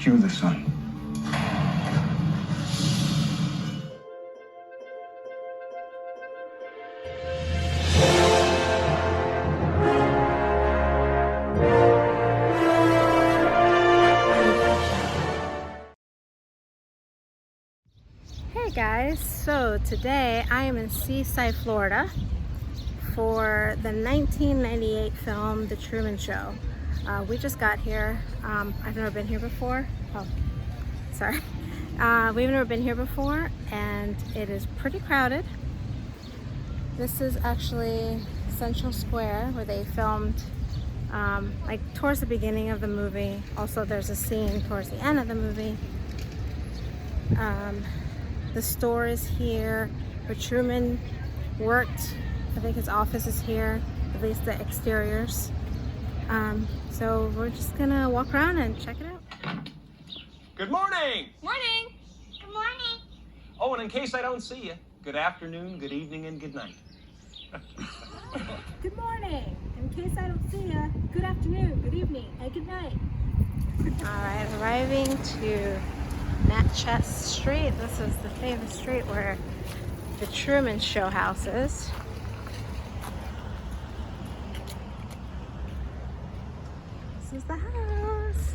you the sun. Hey guys, so today I am in Seaside, Florida for the 1998 film, The Truman Show. We just got here. I've never been here before. Oh, sorry. We've never been here before and it is pretty crowded. This is actually Central Square where they filmed like towards the beginning of the movie. Also there's a scene towards the end of the movie. The store is here where Truman worked. I think his office is here, at least the exteriors. So we're just gonna walk around and check it out. Good morning! Morning! Good morning! Oh, and in case I don't see you, good afternoon, good evening, and good night. Good morning! In case I don't see you, good afternoon, good evening, and good night. Alright, arriving to Natchez Street. This is the famous street where the Truman Show house is. This is the house.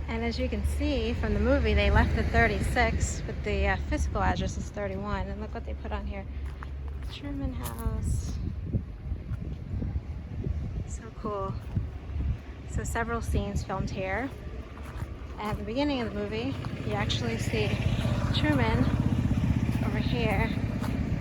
And as you can see from the movie, they left the 36, but the physical address is 31. And look what they put on here. Truman House. So cool. So several scenes filmed here. At the beginning of the movie, you actually see Truman over here.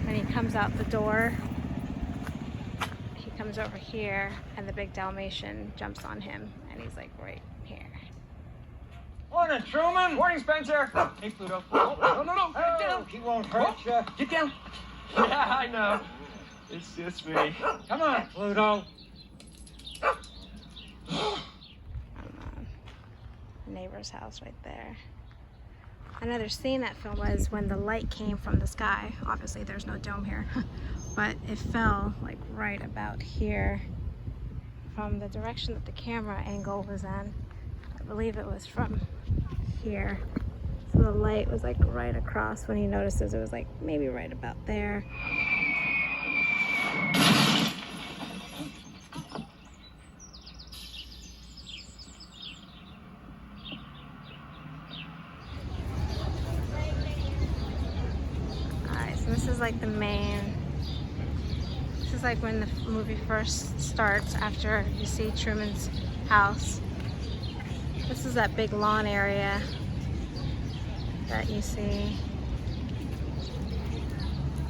When he comes out the door, he comes over here, and the big Dalmatian jumps on him, and he's like right here. Morning, Truman! Morning, Spencer! Hey, Pluto. Oh, no. Get down! He won't hurt you. Get down! Yeah, I know. It's just me. Come on, Pluto. Neighbor's house right there. Another scene that film was when the light came from the sky. Obviously there's no dome here, but it fell like right about here from the direction that the camera angle was in. I believe it was from here. So the light was like right across. When he notices, it was like maybe right about there. This is like the main, this is like when the movie first starts after you see Truman's house. This is that big lawn area that you see.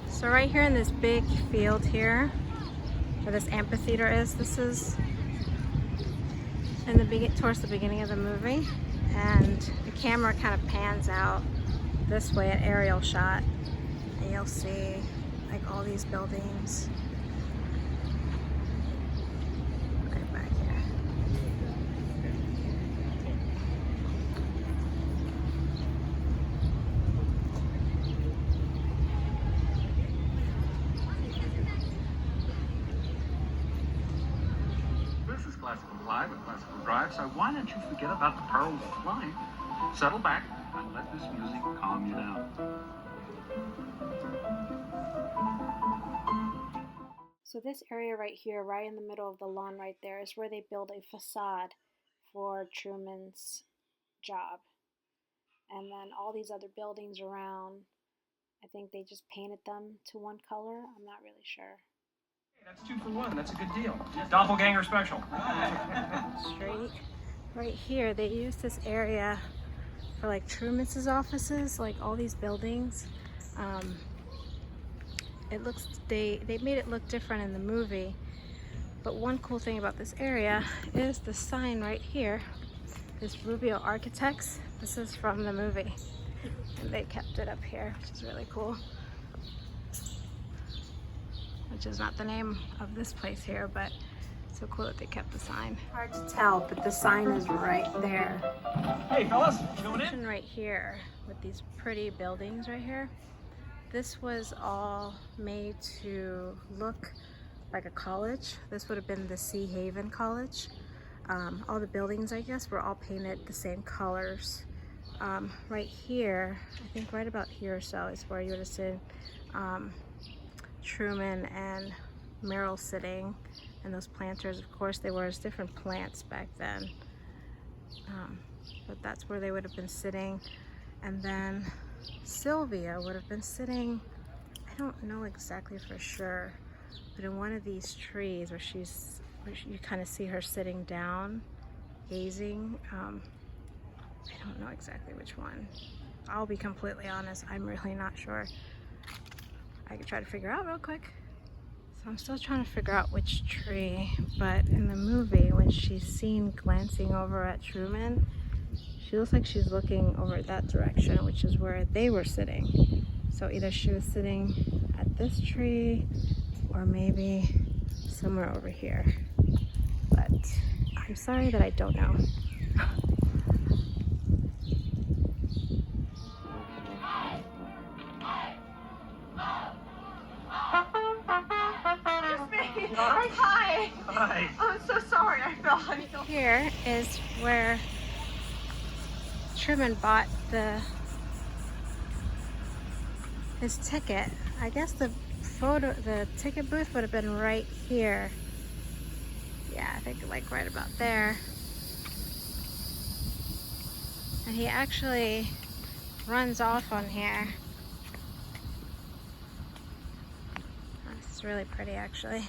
So right here in this big field here, where this amphitheater is, this is in the towards the beginning of the movie. And the camera kind of pans out this way, an aerial shot. And you'll see like all these buildings right back here. This is classical fly with classical drive, so why don't you forget about the perils of flying? Settle back and let this music calm you down. So this area right here, right in the middle of the lawn right there, is where they build a facade for Truman's job. And then all these other buildings around, I think they just painted them to one color. I'm not really sure. Hey, that's 2 for 1. That's a good deal. Doppelganger special. Street. Right here, they use this area for like Truman's offices, like all these buildings. It looks, they made it look different in the movie, but one cool thing about this area is the sign right here, this Rubio Architects. This is from the movie, and they kept it up here, which is really cool. Which is not the name of this place here, but it's so cool that they kept the sign. Hard to tell, but the sign is right there. Hey, fellas, doing it? Right here with these pretty buildings right here. This was all made to look like a college. This would have been the Sea Haven College. all the buildings, I guess, were all painted the same colors. Right here, I think right about here or so is where you would have seen Truman and Meryl sitting, and those planters, of course, they were as different plants back then. But that's where they would have been sitting. And then Sylvia would have been sitting, I don't know exactly for sure, but in one of these trees where you kind of see her sitting down, gazing. I don't know exactly which one. I'll be completely honest, I'm really not sure. I could try to figure out real quick. So I'm still trying to figure out which tree, but in the movie, when she's seen glancing over at Truman, she looks like she's looking over that direction, which is where they were sitting. So either she was sitting at this tree, or maybe somewhere over here. But I'm sorry that I don't know. Hi. Hi. I'm so sorry. I fell. Here is where Truman bought his ticket. I guess the ticket booth would have been right here. Yeah, I think like right about there. And he actually runs off on here. Oh, this is really pretty, actually.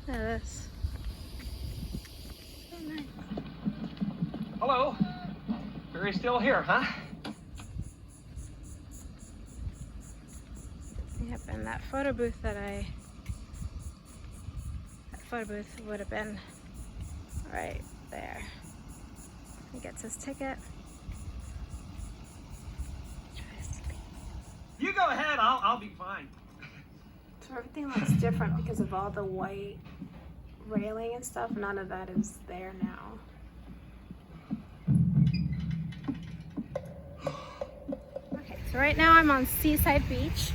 Look at this. So nice. Hello. You're still here, huh? Yep, and that photo booth would have been right there. He gets his ticket. Try to sleep. You go ahead. I'll be fine. So everything looks different because of all the white railing and stuff. None of that is there now. Okay, so right now I'm on Seaside Beach,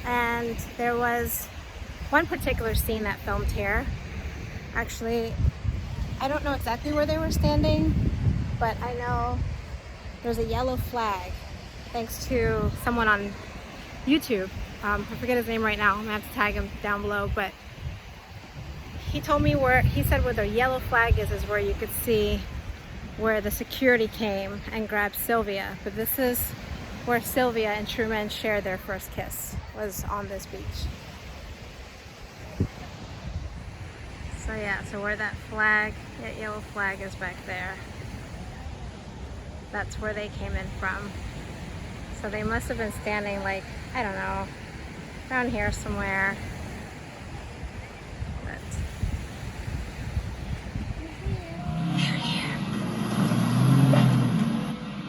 and there was one particular scene that filmed here. Actually, I don't know exactly where they were standing, but I know there's a yellow flag thanks to someone on YouTube. I forget his name right now. I'm gonna have to tag him down below, but he told me he said where the yellow flag is where you could see where the security came and grabbed Sylvia. But this is where Sylvia and Truman shared their first kiss, was on this beach. So yeah, so where that yellow flag is back there, that's where they came in from. So they must have been standing like, I don't know, around here somewhere. But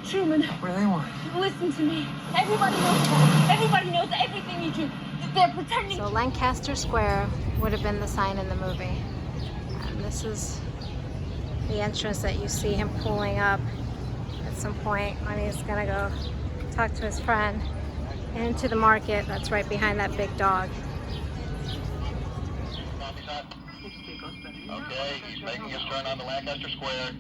Truman, What do they want? listen to me. Everybody knows that. Everybody knows everything you do. They're pretending. so Lancaster Square would have been the sign in the movie. And this is the entrance that you see him pulling up at some point when he's gonna go talk to his friend, into the market that's right behind that big dog. Okay, he's making his turn on the Lancaster Square.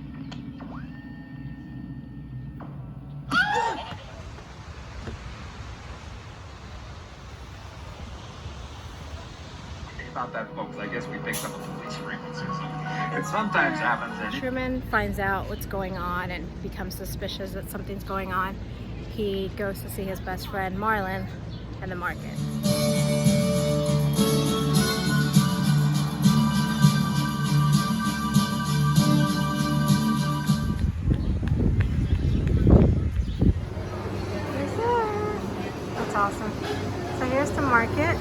About that, folks, I guess we picked up a police frequency or something. It sometimes happens, and Truman finds out what's going on and becomes suspicious that something's going on. He goes to see his best friend Marlon in the market. That's awesome. So here's the market.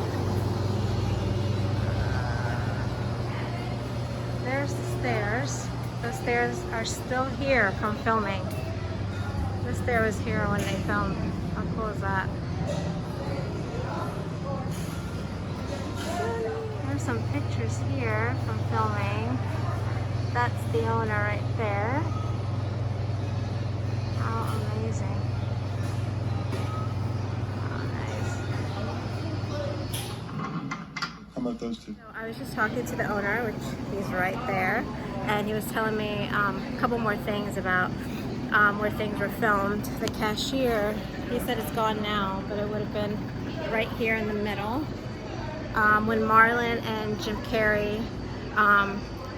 There's the stairs. The stairs are still here from filming. This stair was here when they filmed. How cool is that? There's some pictures here from filming. That's the owner right there. How amazing. Oh, nice. How about those two? So I was just talking to the owner, which he's right there, and he was telling me a couple more things about where things were filmed. The cashier, he said it's gone now, but it would have been right here in the middle. When Marlon and Jim Carrey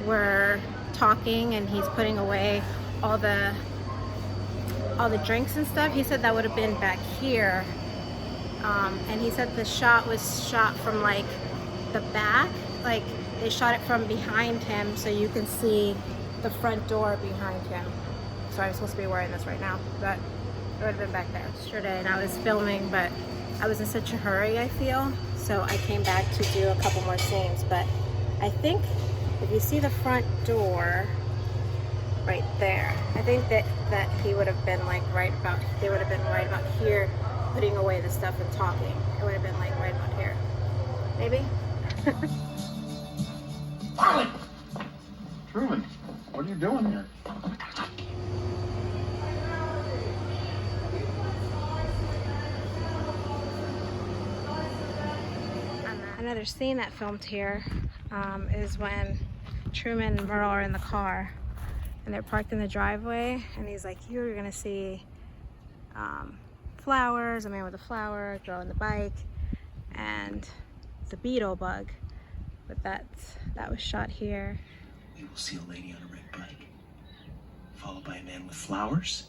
were talking and he's putting away all the drinks and stuff, he said that would have been back here. And he said the shot was shot from like the back, like they shot it from behind him so you can see the front door behind him. So I'm supposed to be wearing this right now, but it would have been back there yesterday, and I was filming, but I was in such a hurry, I feel, so I came back to do a couple more scenes. But I think if you see the front door right there, I think that he would have been like they would have been right about here, putting away the stuff and talking. It would have been like right about here, maybe. Truman, what are you doing here? Another scene that filmed here is when Truman and Merle are in the car and they're parked in the driveway, and he's like, you're gonna see flowers, a man with a flower, a girl on the bike, and it's a beetle bug. But that was shot here. We will see a lady on a red bike, followed by a man with flowers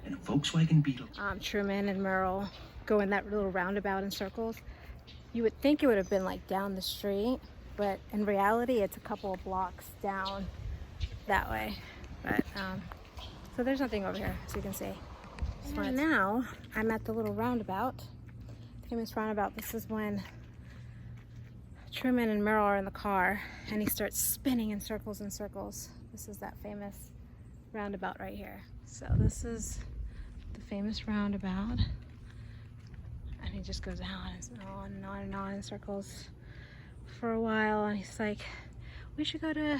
and a Volkswagen Beetle. Truman and Merle go in that little roundabout in circles. You would think it would have been like down the street, but in reality it's a couple of blocks down that way. But so there's nothing over here, as you can see. So now I'm at the little roundabout, famous roundabout. This is when Truman and Merle are in the car and he starts spinning in circles and circles. This is that famous roundabout right here. So this is the famous roundabout. And he just goes on and on and on in circles for a while, and he's like, we should go to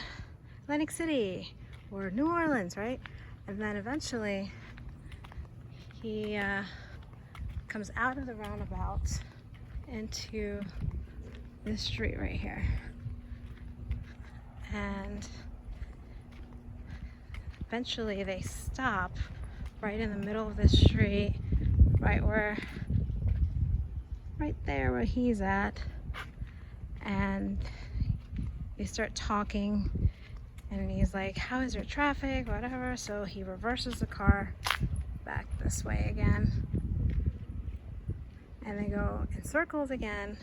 Atlantic City or New Orleans, right? And then eventually he comes out of the roundabout into this street right here, and eventually they stop right in the middle of the street, right there where he's at, and they start talking, and he's like, how is your traffic, whatever. So he reverses the car back this way again, and they go in circles again,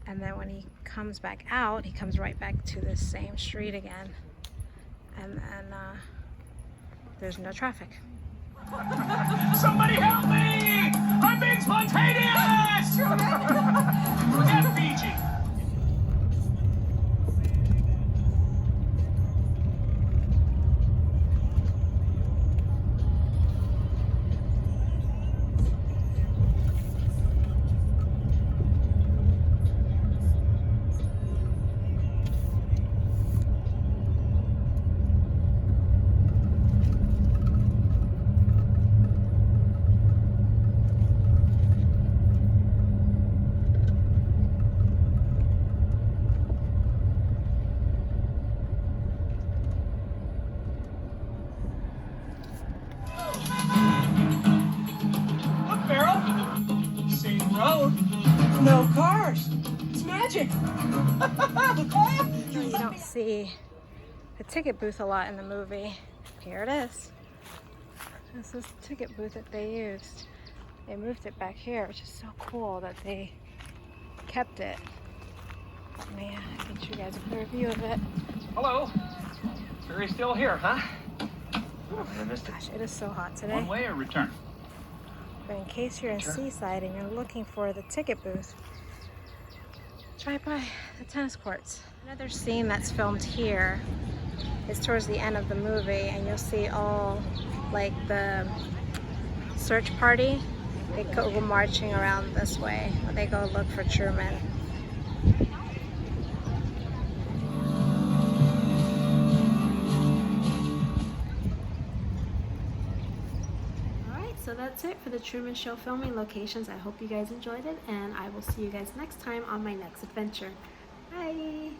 and then when he comes back out, he comes right back to this same street again, and then there's no traffic. Somebody help me! I'm being spontaneous! Forget Fiji. No cars. It's magic. You don't see the ticket booth a lot in the movie. Here it is. This is the ticket booth that they used. They moved it back here, which is so cool that they kept it. Let me get you guys a clear view of it. Hello. Carrey's still here, huh? I missed it. Gosh, it is so hot today. One way or return? But in case you're in Seaside and you're looking for the ticket booth, try by the tennis courts. Another scene that's filmed here is towards the end of the movie, and you'll see all like the search party. They go marching around this way when they go look for Truman. So that's it for the Truman Show filming locations. I hope you guys enjoyed it, and I will see you guys next time on my next adventure. Bye!